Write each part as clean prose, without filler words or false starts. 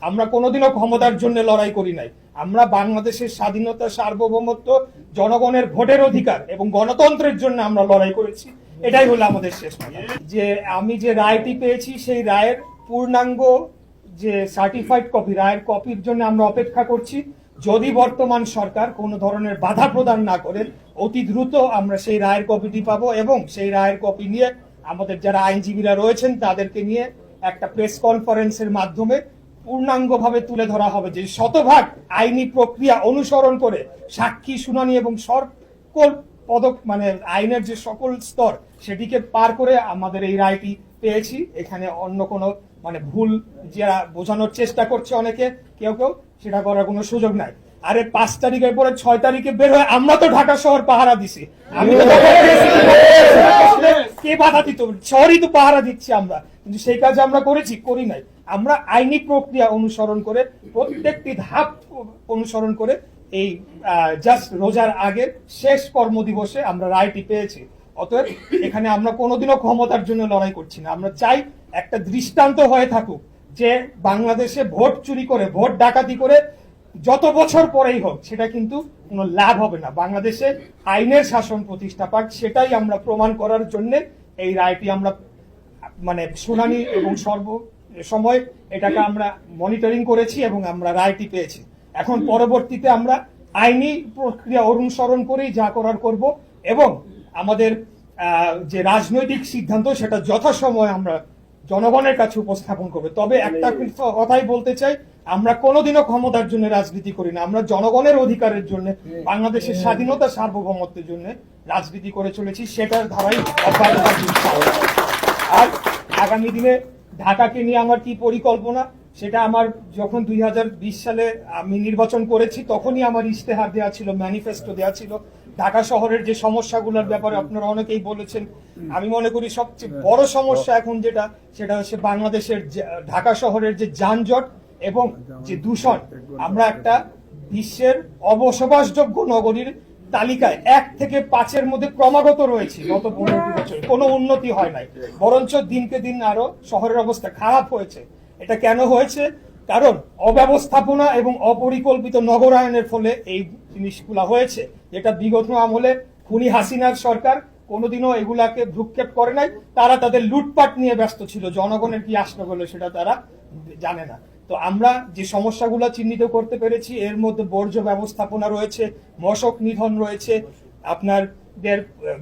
আমরা কোনোদিনও ক্ষমতার জন্য লড়াই করি নাই। আমরা বাংলাদেশের স্বাধীনতা, সার্বভৌমত্ব, জনগণের ভোটের অধিকার এবং গণতন্ত্রের জন্য আমরা লড়াই করেছি। এটাই হলো আমাদের শেষ কথা। যে আমি যে রায়টি পেয়েছি সেই রায়ের পূর্ণাঙ্গ যে সার্টিফাইড কপি, রায়ের কপির জন্য আমরা অপেক্ষা করছি। যদি বর্তমান সরকার কোনো ধরনের বাধা প্রদান না করেন, অতি দ্রুত আমরা সেই রায়ের কপিটি পাবো এবং সেই রায়ের কপি নিয়ে আমাদের যারা আইনজীবীরা রয়েছেন তাদেরকে নিয়ে একটা প্রেস কনফারেন্সের মাধ্যমে পূর্ণাঙ্গভাবে তুলে ধরা হবে যে শতভাগ আইনি প্রক্রিয়া অনুসরণ করে সাক্ষী শুনানি এবং সকল আইনের যে সকল স্তর সেটিকে পার করে আমাদের এই রায়টি পেয়েছি। এখানে অন্য কোনো ভুল যারা বোঝানোর চেষ্টা করছে অনেকে কেউ সেটা করার কোনো সুযোগ নাই। আরে 5 তারিখের পরে 6 তারিখে বের হয়ে আমরা তো ঢাকা শহর পাহারা দিছি। আমি তো কে বাধা দিত? শহরই তো পাহারা দিচ্ছি আমরা, কিন্তু সেই কাজ আমরা করি নাই। আমরা আইনি প্রক্রিয়া অনুসরণ করে প্রত্যেকটি ধাপ অনুসরণ করে এই জাস্ট রোজার আগের শেষ কর্মদিবসে আমরা রায়টি পেয়েছি। অতএব এখানে আমরা কোনোদিনও ক্ষমতার জন্য লড়াই করছি না। আমরা চাই একটা দৃষ্টান্ত হয়ে থাকুক যে বাংলাদেশে ভোট চুরি করে, ভোট ডাকাতি করে যত বছর পরেই হোক সেটা কিন্তু কোনো লাভ হবে না। বাংলাদেশে আইনের শাসন প্রতিষ্ঠা পাক, সেটাই আমরা প্রমাণ করার জন্য এই রায়টি আমরা শুনানি এবং সময় এটাকে আমরা মনিটরিং করেছি এবং আমরা রায়টি পেয়েছি। এখন পরবর্তীতে আমরা আইনি প্রক্রিয়া অনুসরণ করেই যা করার করব এবং আমাদের যে রাজনৈতিক সিদ্ধান্ত সেটা যথাসময়ে আমরা জনগণের কাছে উপস্থাপন করবে। তবে একটা কথাই বলতে চাই, আমরা কোনোদিনও ক্ষমতার জন্য রাজনীতি করি না। আমরা জনগণের অধিকারের জন্য, বাংলাদেশের স্বাধীনতা, সার্বভৌমত্বের জন্য রাজনীতি করে চলেছি। সেটার ধারাই অব্যাহত থাকবে। আর আগামী দিনে ঢাকাকে নিয়ে আমার কি পরিকল্পনা, সেটা আমার যখন 2020 সালে আমি নির্বাচন করেছি তখনই আমার ইশতেহার দেওয়া ছিল, ম্যানিফেস্টো দেওয়া ছিল। ঢাকা শহরের যে সমস্যাগুলোর ব্যাপারে আপনারা অনেকেই বলেছেন, আমি মনে করি সবচেয়ে বড় সমস্যা এখন সেটা হচ্ছে বাংলাদেশের ঢাকা শহরের যে যানজট এবং যে দূষণ। আমরা একটা বিশ্বের অবসবাসযোগ্য নগরীর তালিকায় 1 থেকে 5-এর মধ্যে ক্রমাগত রয়েছে। গত 15 বছর কোনো উন্নতি হয় নাই, বরঞ্চ দিনকে দিন আরো শহরের অবস্থা খারাপ হয়েছে। এটা কেন হয়েছে? কারণ অব্যবস্থাপনা এবং অপরিকল্পিত নগরায়নের ফলে এই জিনিসগুলা হয়েছে, যেটা বিগত আমলে খুনি হাসিনার সরকার কোনোদিনও এগুলাকে ভ্রুক্ষেপ করে নাই। তারা তাদের লুটপাট নিয়ে ব্যস্ত ছিল, জনগণের কি আসতে বলে সেটা তারা জানে না। তো আমরা যে সমস্যাগুলো চিহ্নিত করতে পেরেছি এর মধ্যে বর্জ্য ব্যবস্থাপনা রয়েছে, মশক নিধন রয়েছে, আপনাদের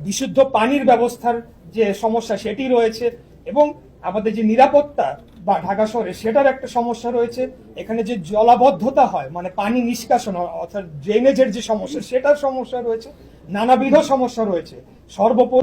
বিশুদ্ধ পানির ব্যবস্থার যে সমস্যা সেটি রয়েছে এবং আমাদের যে নিরাপত্তা বা ঢাকা শহরে সেটার একটা সমস্যা রয়েছে। এখানে যে জলাবদ্ধতা হয়, পানি নিষ্কাশন অর্থাৎ ড্রেনেজের যে সমস্যা সেটার সমস্যা রয়েছে, নানাবিধ সমস্যা রয়েছে। সর্বোপরি